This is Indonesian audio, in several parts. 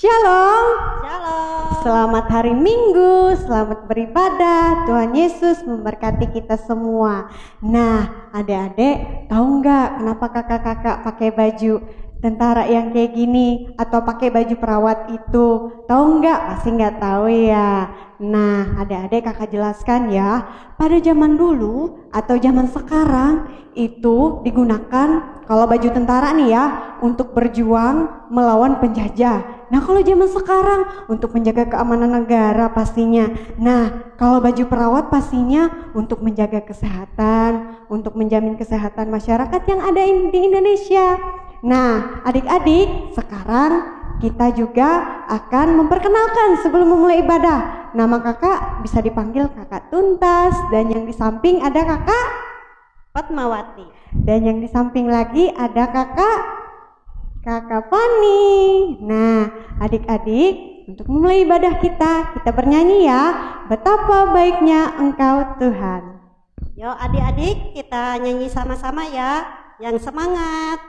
Shalom. Shalom. Selamat hari Minggu, selamat beribadah. Tuhan Yesus memberkati kita semua. Nah, adik-adik, tahu nggak kenapa kakak-kakak pakai baju tentara yang kayak gini atau pakai baju perawat itu? Tahu nggak? Pasti nggak tahu ya. Nah, adik-adik kakak jelaskan ya. Pada zaman dulu atau zaman sekarang itu digunakan kalau baju tentara nih ya untuk berjuang melawan penjajah. Nah, kalau zaman sekarang untuk menjaga keamanan negara pastinya. Nah, kalau baju perawat pastinya untuk menjaga kesehatan, untuk menjamin kesehatan masyarakat yang ada di Indonesia. Nah, adik-adik, sekarang kita juga akan memperkenalkan sebelum memulai ibadah. Nama kakak bisa dipanggil Kakak Tuntas, dan yang di samping ada Kakak Fatmawati. Dan yang di samping lagi ada Kakak Fani. Nah, adik-adik, untuk memulai ibadah kita bernyanyi ya. Betapa baiknya Engkau Tuhan. Yuk adik-adik, kita nyanyi sama-sama ya. Yang semangat.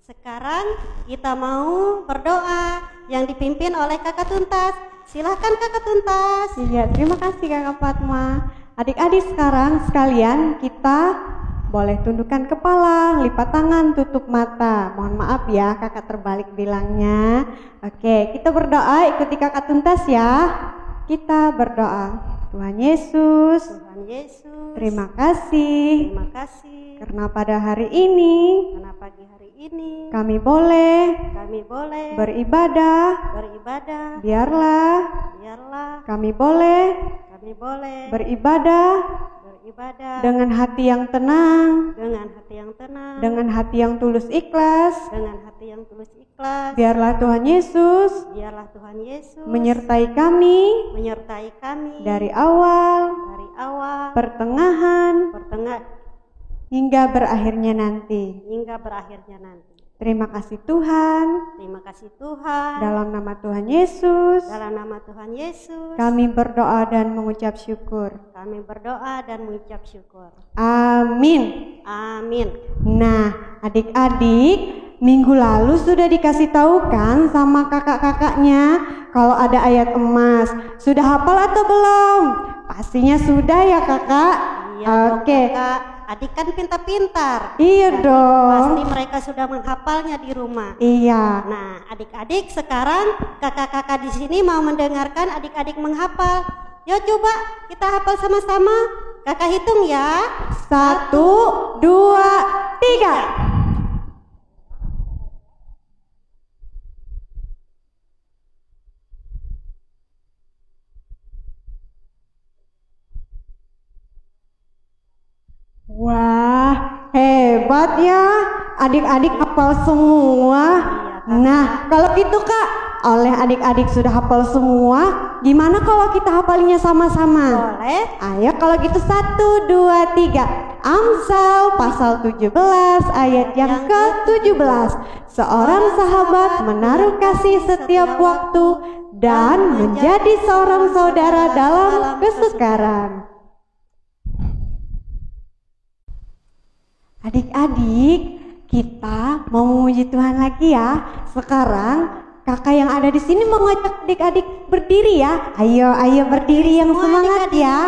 Sekarang kita mau berdoa yang dipimpin oleh Kakak Tuntas. Silahkan Kakak Tuntas. Iya, terima kasih Kakak Fatma. Adik-adik sekarang sekalian kita boleh tundukkan kepala, lipat tangan, tutup mata. Mohon maaf ya kakak terbalik bilangnya. Oke, kita berdoa, ikuti Kakak Tuntas ya. Kita berdoa. Tuhan Yesus, terima kasih karena pada hari ini kami boleh beribadah. Biarlah kami boleh beribadah dengan hati yang tenang, dengan hati yang tulus ikhlas. Biarlah Tuhan Yesus menyertai kami dari awal, pertengahan hingga berakhirnya nanti. Terima kasih Tuhan. Dalam nama Tuhan Yesus. Kami berdoa dan mengucap syukur. Amin. Nah, adik-adik, minggu lalu sudah dikasih tahu kan sama kakak-kakaknya kalau ada ayat emas. Sudah hafal atau belum? Pastinya sudah ya kakak. Oke. Adik kan pintar-pintar. Iya dong. Pasti mereka sudah menghafalnya di rumah. Iya. Nah, adik-adik sekarang kakak-kakak di sini mau mendengarkan adik-adik menghafal. Yuk coba kita hafal sama-sama. Kakak hitung ya. 1, 2, 3. Wah, hebat ya, adik-adik hafal semua. Nah, kalau gitu Kak, oleh adik-adik sudah hafal semua, gimana kalau kita hafalinya sama-sama? Boleh. Ayo kalau gitu 1, 2, 3. Amsal pasal 17 ayat yang ke-17. Seorang sahabat menaruh kasih setiap waktu dan menjadi seorang saudara dalam kesukaran. Adik-adik, kita mau memuji Tuhan lagi ya. Sekarang kakak yang ada di sini mau ngajak adik-adik berdiri ya. Ayo berdiri yang semangat ya.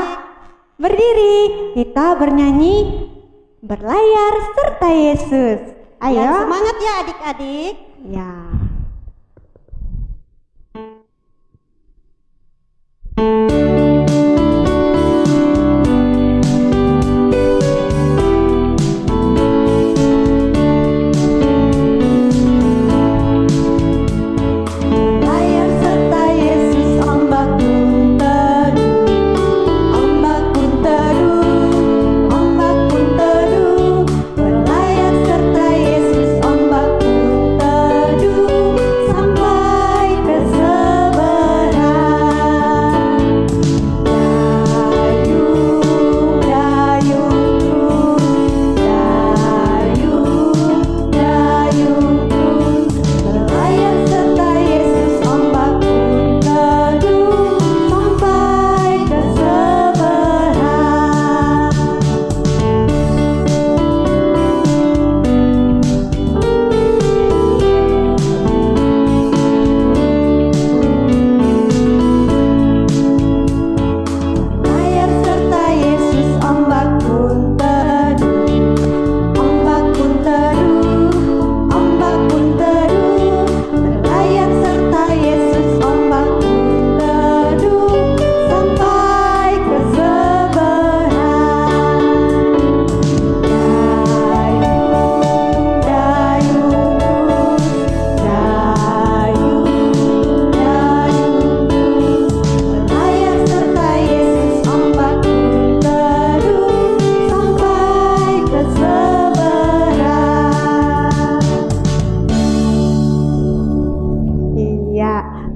Berdiri, kita bernyanyi berlayar serta Yesus. Ayo. Yang semangat ya adik-adik. Ya.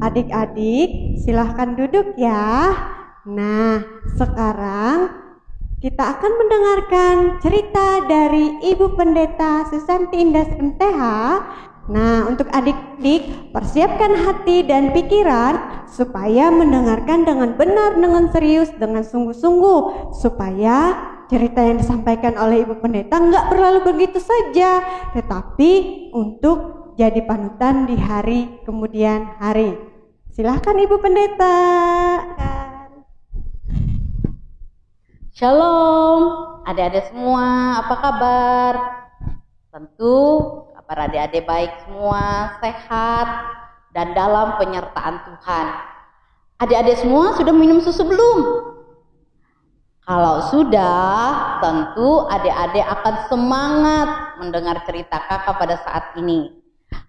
Adik-adik, silahkan duduk ya. Nah, sekarang kita akan mendengarkan cerita dari Ibu Pendeta Susanti Indah MTH. Nah, untuk adik-adik, persiapkan hati dan pikiran supaya mendengarkan dengan benar, dengan serius, dengan sungguh-sungguh, supaya cerita yang disampaikan oleh Ibu Pendeta nggak berlalu begitu saja, tetapi untuk jadi panutan di hari kemudian hari. Silahkan Ibu Pendeta. Shalom adik-adik semua, apa kabar? Tentu kabar adik-adik baik semua, sehat dan dalam penyertaan Tuhan. Adik-adik semua sudah minum susu belum? Kalau sudah, tentu adik-adik akan semangat mendengar cerita kakak pada saat ini.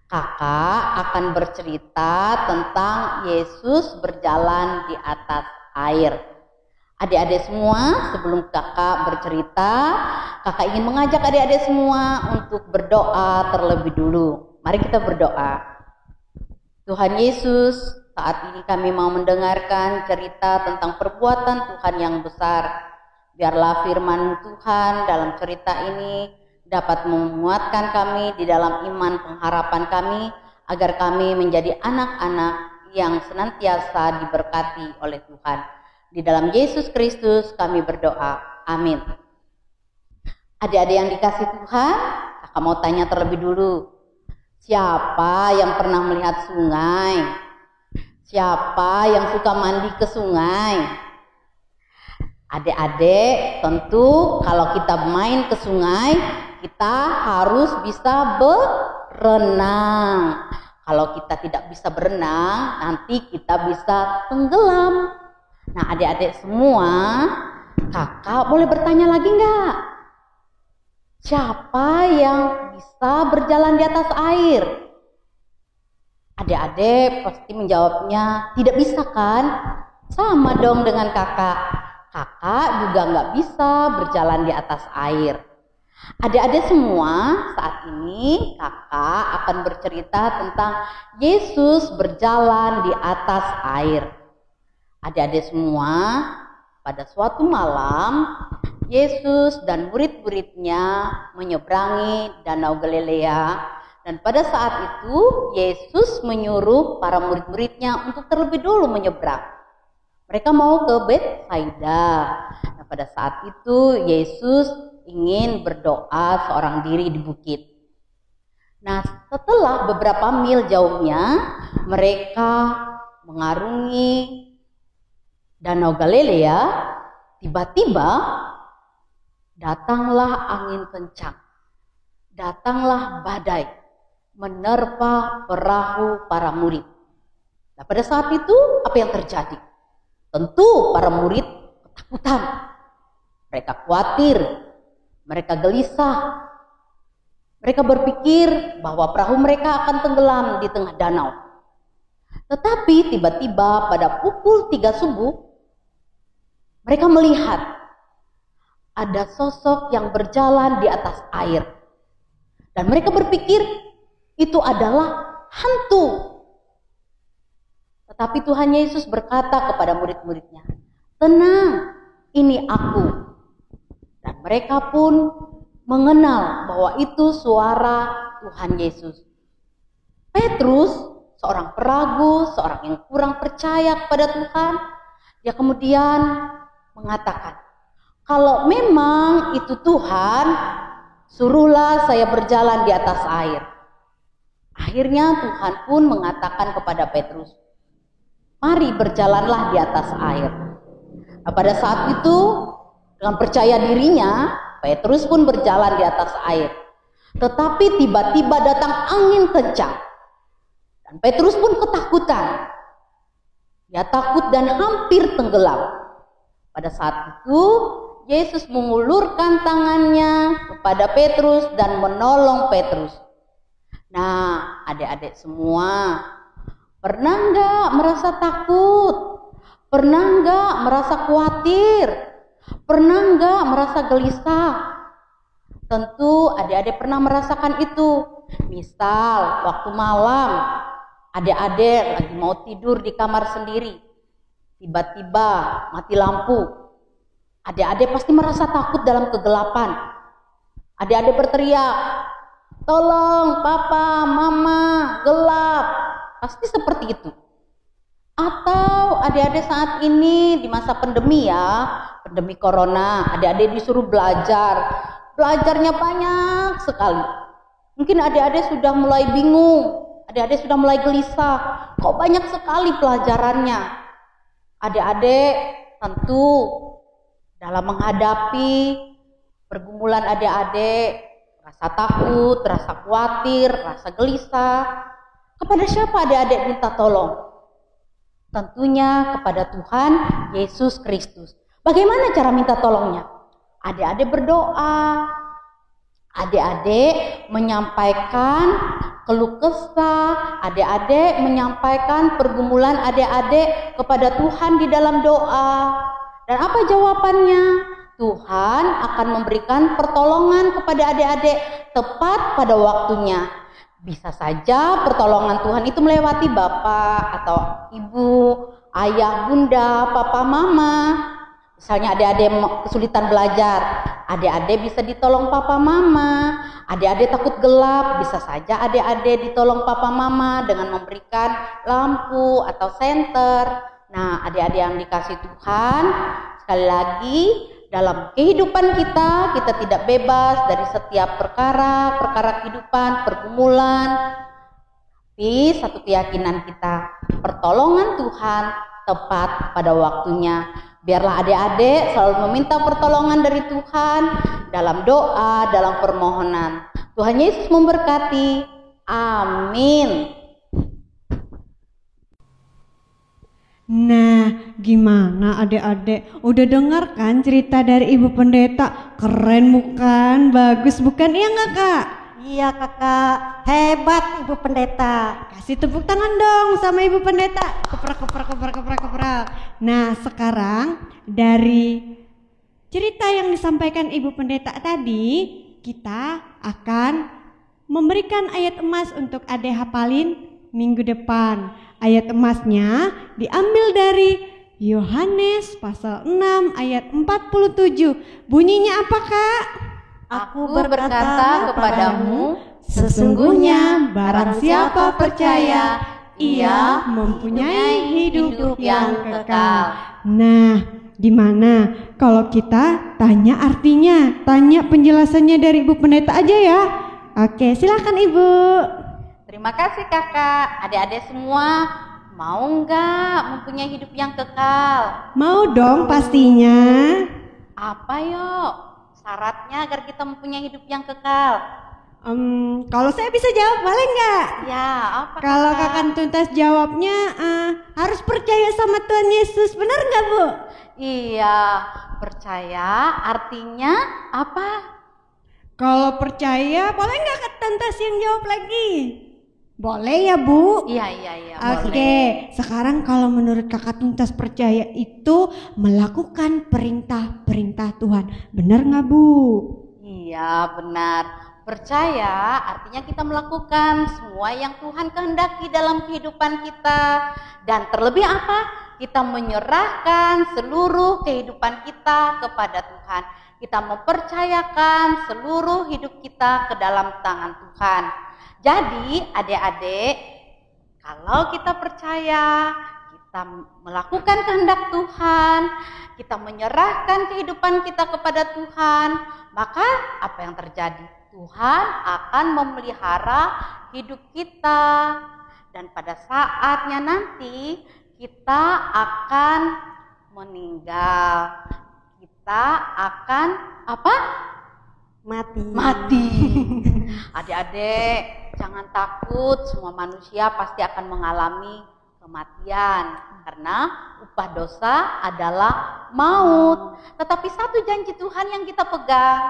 Kakak akan bercerita tentang Yesus berjalan di atas air. Adik-adik semua, sebelum kakak bercerita, kakak ingin mengajak adik-adik semua untuk berdoa terlebih dulu. Mari kita berdoa. Tuhan Yesus, saat ini kami mau mendengarkan cerita tentang perbuatan Tuhan yang besar. Biarlah firman Tuhan dalam cerita ini dapat menguatkan kami di dalam iman pengharapan kami, agar kami menjadi anak-anak yang senantiasa diberkati oleh Tuhan. Di dalam Yesus Kristus kami berdoa. Amin. Adik-adik yang dikasih Tuhan, kakak mau tanya terlebih dulu. Siapa yang pernah melihat sungai? Siapa yang suka mandi ke sungai? Adik-adik, tentu kalau kita main ke sungai, kita harus bisa berenang. Kalau kita tidak bisa berenang, nanti kita bisa tenggelam. Nah, adik-adik semua, kakak boleh bertanya lagi enggak? Siapa yang bisa berjalan di atas air? Adik-adik pasti menjawabnya tidak bisa kan? Sama dong dengan kakak. Kakak juga nggak bisa berjalan di atas air. Adik-adik semua, saat ini kakak akan bercerita tentang Yesus berjalan di atas air. Adik-adik semua, pada suatu malam Yesus dan murid-muridnya menyeberangi Danau Galilea, dan pada saat itu Yesus menyuruh para murid-muridnya untuk terlebih dulu menyeberang. Mereka mau ke Betsaida. Nah, pada saat itu Yesus ingin berdoa seorang diri di bukit. Nah, setelah beberapa mil jauhnya, mereka mengarungi Danau Galilea. Tiba-tiba datanglah angin kencang, datanglah badai, menerpa perahu para murid. Nah, pada saat itu apa yang terjadi? Tentu para murid ketakutan, mereka khawatir, mereka gelisah, mereka berpikir bahwa perahu mereka akan tenggelam di tengah danau. Tetapi tiba-tiba pada pukul 3 subuh, mereka melihat ada sosok yang berjalan di atas air. Dan mereka berpikir itu adalah hantu. Tetapi Tuhan Yesus berkata kepada murid-muridnya, "Tenang, ini aku." Dan mereka pun mengenal bahwa itu suara Tuhan Yesus. Petrus, seorang peragu, seorang yang kurang percaya kepada Tuhan, dia kemudian mengatakan, "Kalau memang itu Tuhan, suruhlah saya berjalan di atas air." Akhirnya Tuhan pun mengatakan kepada Petrus, "Mari berjalanlah di atas air." Nah, pada saat itu dengan percaya dirinya, Petrus pun berjalan di atas air. Tetapi tiba-tiba datang angin kencang. Dan Petrus pun ketakutan. Dia takut dan hampir tenggelam. Pada saat itu Yesus mengulurkan tangannya kepada Petrus dan menolong Petrus. Nah, adik-adik semua, pernah enggak merasa takut? Pernah enggak merasa khawatir? Pernah enggak merasa gelisah? Tentu adik-adik pernah merasakan itu. Misal waktu malam, adik-adik lagi mau tidur di kamar sendiri, tiba-tiba mati lampu. Adik-adik pasti merasa takut dalam kegelapan. Adik-adik berteriak, "Tolong papa, mama, gelap." Pasti seperti itu. Atau adik-adik saat ini di masa pandemi pandemi corona, adik-adik disuruh belajar. Belajarnya banyak sekali. Mungkin adik-adik sudah mulai bingung, adik-adik sudah mulai gelisah. Kok banyak sekali pelajarannya? Adik-adik tentu dalam menghadapi pergumulan adik-adik, rasa takut, rasa khawatir, rasa gelisah, kepada siapa adik-adik minta tolong? Tentunya kepada Tuhan Yesus Kristus. Bagaimana cara minta tolongnya? Adik-adik berdoa, adik-adik menyampaikan keluh kesah, adik-adik menyampaikan pergumulan adik-adik kepada Tuhan di dalam doa. Dan apa jawabannya? Tuhan akan memberikan pertolongan kepada adik-adik tepat pada waktunya. Bisa saja pertolongan Tuhan itu melewati bapak atau ibu, ayah, bunda, papa, mama. Misalnya adik-adik kesulitan belajar, adik-adik bisa ditolong papa mama. Adik-adik takut gelap, bisa saja adik-adik ditolong papa mama dengan memberikan lampu atau senter. Nah, adik-adik yang dikasih Tuhan, sekali lagi dalam kehidupan kita tidak bebas dari setiap perkara kehidupan, pergumulan. Tapi satu keyakinan kita, pertolongan Tuhan tepat pada waktunya. Biarlah adik-adik selalu meminta pertolongan dari Tuhan dalam doa, dalam permohonan. Tuhan Yesus memberkati. Amin. Nah, gimana adik-adik? Udah dengar kan cerita dari Ibu Pendeta? Keren bukan? Bagus bukan? Iya nggak Kak? Iya kakak, hebat Ibu Pendeta. Kasih tepuk tangan dong sama Ibu Pendeta. Keprak. Nah, sekarang dari cerita yang disampaikan Ibu Pendeta tadi, kita akan memberikan ayat emas untuk adik hafalin minggu depan. Ayat emasnya diambil dari Yohanes pasal 6 ayat 47. Bunyinya apa, Kak? Aku berkata kepadamu, sesungguhnya barang siapa percaya, ia mempunyai hidup yang kekal. Nah, di mana kalau kita tanya artinya, tanya penjelasannya dari Ibu Pendeta aja ya. Oke, silakan Ibu. Terima kasih kakak. Adik-adik semua, mau nggak mempunyai hidup yang kekal? Mau dong pastinya. Apa yuk syaratnya agar kita mempunyai hidup yang kekal? Kalau saya bisa jawab, boleh nggak? Ya, apa Kalau kakak tuntas jawabnya harus percaya sama Tuhan Yesus, benar nggak Bu? Iya, percaya artinya apa? Kalau percaya, boleh nggak Kak Tuntas yang jawab lagi? Boleh ya Bu? Iya, Oke, boleh. sekarang kalau menurut kakak Tuntas percaya itu melakukan perintah-perintah Tuhan, benar nggak Bu? Iya, benar. Percaya artinya kita melakukan semua yang Tuhan kehendaki dalam kehidupan kita. Dan terlebih apa? Kita menyerahkan seluruh kehidupan kita kepada Tuhan. Kita mempercayakan seluruh hidup kita ke dalam tangan Tuhan. Jadi adik-adik, kalau kita percaya, kita melakukan kehendak Tuhan, kita menyerahkan kehidupan kita kepada Tuhan, maka apa yang terjadi? Tuhan akan memelihara hidup kita. Dan pada saatnya nanti kita akan meninggal. Kita akan apa? Mati. Adik-adik, jangan takut, semua manusia pasti akan mengalami kematian karena upah dosa adalah maut. Tetapi satu janji Tuhan yang kita pegang,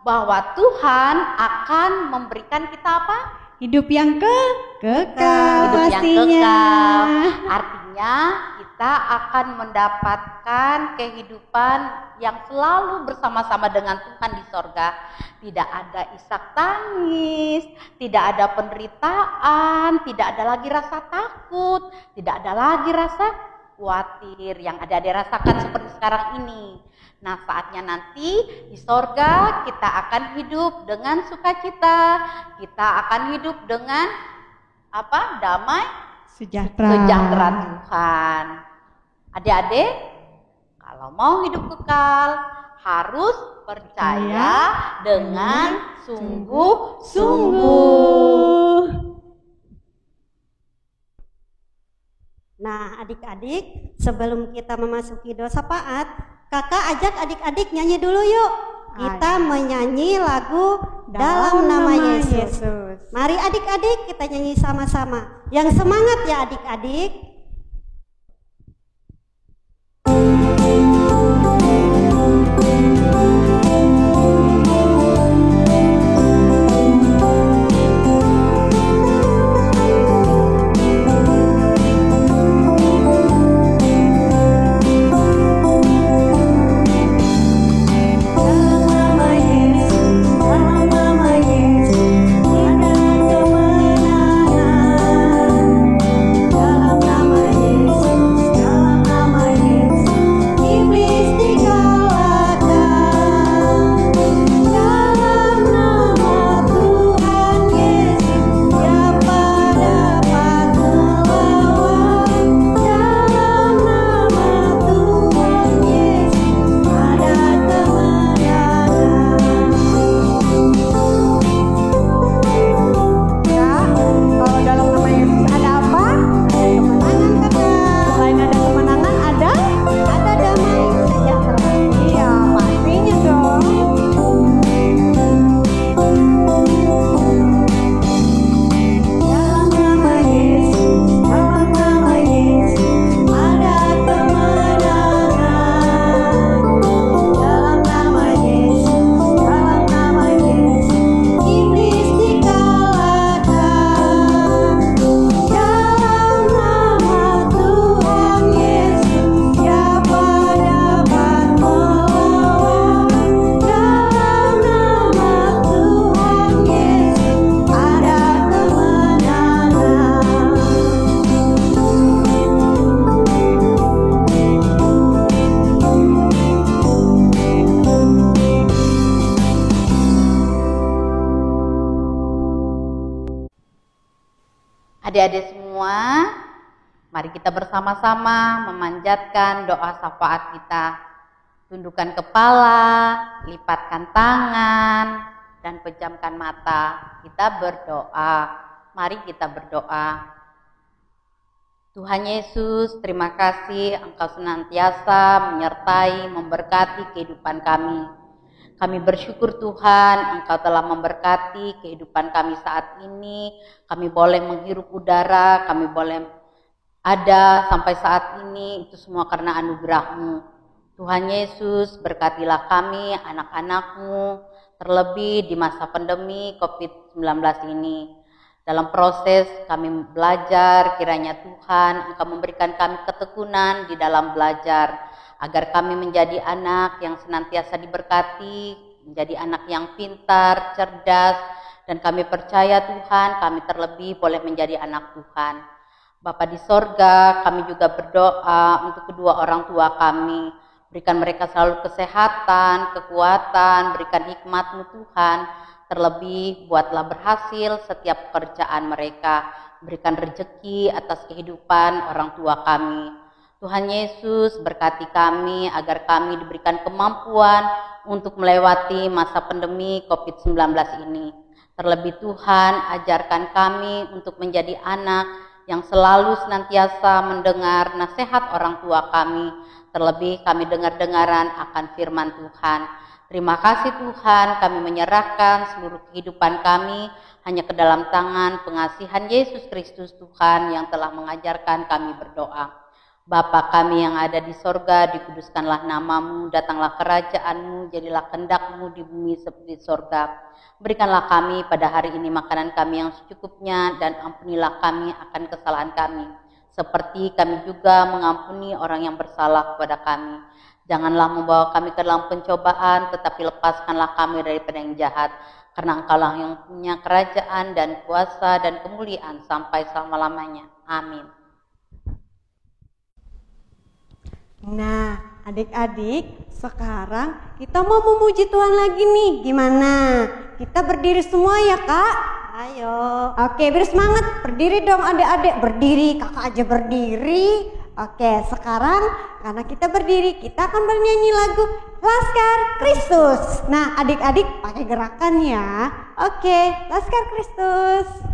bahwa Tuhan akan memberikan kita apa? Hidup yang kekal Hidup yang pastinya. kekal. Artinya kita akan mendapatkan kehidupan yang selalu bersama-sama dengan Tuhan di sorga. Tidak ada isak tangis, tidak ada penderitaan, tidak ada lagi rasa takut, tidak ada lagi rasa khawatir yang ada dirasakan seperti sekarang ini. Nah, saatnya nanti di sorga kita akan hidup dengan sukacita, kita akan hidup dengan apa? Damai sejahtera Tuhan. Adik-adik, kalau mau hidup kekal harus percaya dengan sungguh-sungguh. Nah, adik-adik, sebelum kita memasuki dosa paat, kakak ajak adik-adik nyanyi dulu yuk. Kita menyanyi lagu Dalam Nama Yesus. Mari adik-adik kita nyanyi sama-sama. Yang semangat ya adik-adik. Dalam nama Adik-adik semua, mari kita bersama-sama memanjatkan doa syafaat kita. Tundukkan kepala, lipatkan tangan, dan pejamkan mata. Kita berdoa. Mari kita berdoa. Tuhan Yesus, terima kasih Engkau senantiasa menyertai, memberkati kehidupan kami. Kami bersyukur Tuhan, Engkau telah memberkati kehidupan kami saat ini. Kami boleh menghirup udara, kami boleh ada sampai saat ini, itu semua karena anugerah-Mu. Tuhan Yesus, berkatilah kami, anak-anak-Mu, terlebih di masa pandemi COVID-19 ini. Dalam proses kami belajar, kiranya Tuhan Engkau memberikan kami ketekunan di dalam belajar, agar kami menjadi anak yang senantiasa diberkati, menjadi anak yang pintar, cerdas, dan kami percaya Tuhan, kami terlebih boleh menjadi anak Tuhan. Bapa di sorga, kami juga berdoa untuk kedua orang tua kami. Berikan mereka selalu kesehatan, kekuatan, berikan hikmat-Mu Tuhan. Terlebih buatlah berhasil setiap pekerjaan mereka. Berikan rezeki atas kehidupan orang tua kami. Tuhan Yesus, berkati kami agar kami diberikan kemampuan untuk melewati masa pandemi COVID-19 ini. Terlebih Tuhan, ajarkan kami untuk menjadi anak yang selalu senantiasa mendengar nasihat orang tua kami. Terlebih kami dengar-dengaran akan firman Tuhan. Terima kasih Tuhan, kami menyerahkan seluruh kehidupan kami hanya ke dalam tangan pengasihan Yesus Kristus Tuhan yang telah mengajarkan kami berdoa. Bapa kami yang ada di sorga, dikuduskanlah nama-Mu, datanglah kerajaan-Mu, jadilah kehendak-Mu di bumi seperti di sorga. Berikanlah kami pada hari ini makanan kami yang secukupnya, dan ampunilah kami akan kesalahan kami, seperti kami juga mengampuni orang yang bersalah kepada kami. Janganlah membawa kami ke dalam pencobaan, tetapi lepaskanlah kami daripada yang jahat, karena Engkaulah yang punya kerajaan dan kuasa dan kemuliaan sampai selama-lamanya. Amin. Nah, adik-adik, sekarang kita mau memuji Tuhan lagi nih. Gimana? Kita berdiri semua ya, Kak? Ayo. Oke, bersemangat. Berdiri dong adik-adik. Berdiri, kakak aja berdiri. Oke, sekarang karena kita berdiri, kita akan bernyanyi lagu Laskar Kristus. Nah, adik-adik pakai gerakan ya. Oke, Laskar Kristus.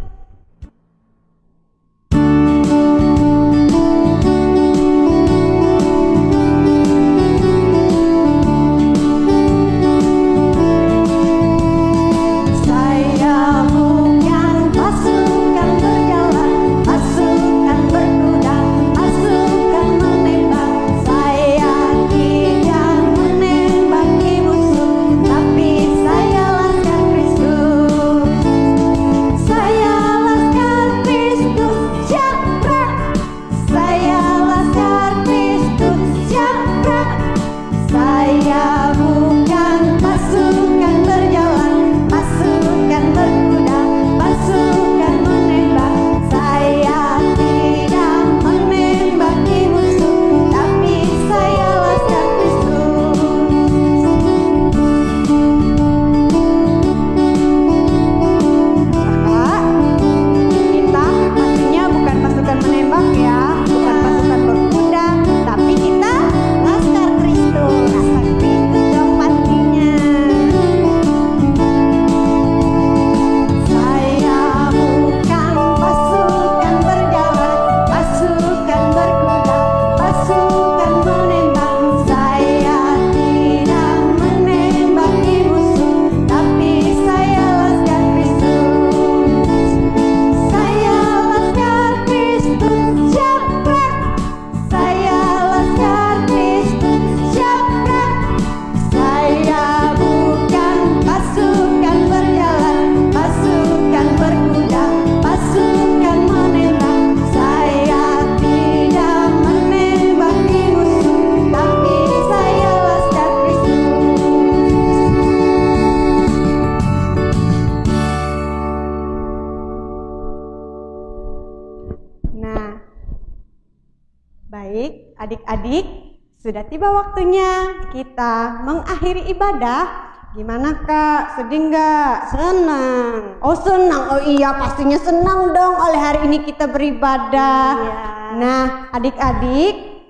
Adik-adik, sudah tiba waktunya kita mengakhiri ibadah. Gimana Kak? Sedih nggak? Senang. Oh senang, oh iya pastinya senang dong oleh hari ini kita beribadah. Iya. Nah adik-adik,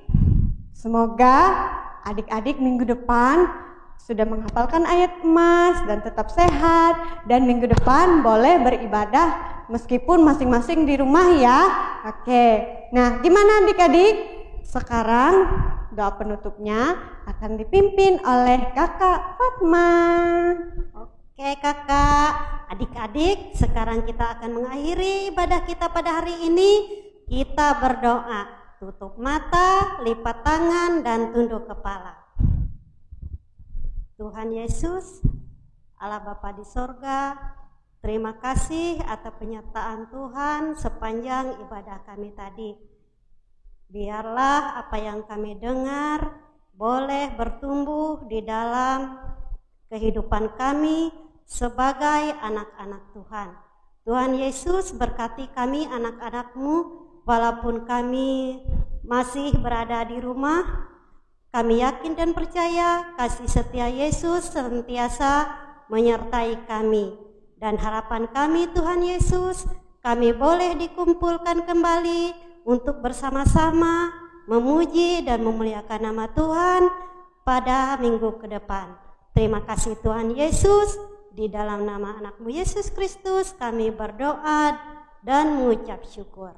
semoga adik-adik minggu depan sudah menghafalkan ayat emas dan tetap sehat. Dan minggu depan boleh beribadah meskipun masing-masing di rumah ya. Oke, nah gimana adik-adik? Sekarang doa penutupnya akan dipimpin oleh Kakak Fatma. Oke kakak, adik-adik, sekarang kita akan mengakhiri ibadah kita pada hari ini. Kita berdoa, tutup mata, lipat tangan, dan tunduk kepala. Tuhan Yesus, Allah Bapa di sorga, terima kasih atas penyertaan Tuhan sepanjang ibadah kami tadi. Biarlah apa yang kami dengar boleh bertumbuh di dalam kehidupan kami sebagai anak-anak Tuhan. Tuhan Yesus berkati kami anak-anak-Mu, walaupun kami masih berada di rumah. Kami yakin dan percaya kasih setia Yesus senantiasa menyertai kami. Dan harapan kami Tuhan Yesus, kami boleh dikumpulkan kembali untuk bersama-sama memuji dan memuliakan nama Tuhan pada minggu ke depan. Terima kasih Tuhan Yesus, di dalam nama anak-Mu Yesus Kristus kami berdoa dan mengucap syukur.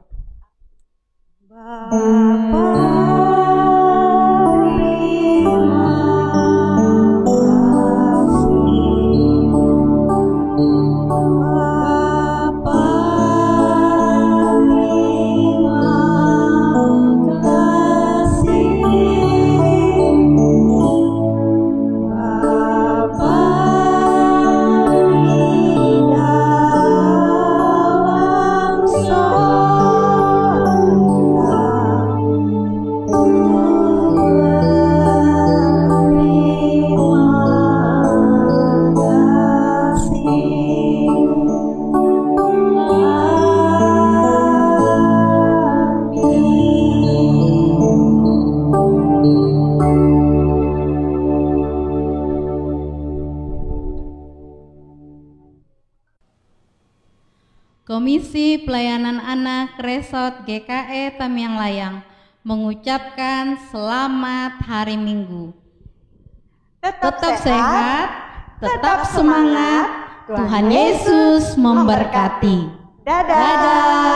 Komisi Pelayanan Anak Resort GKE Tamiang Layang mengucapkan selamat hari Minggu. Tetap sehat, tetap semangat. Tuhan Yesus memberkati. Dadah.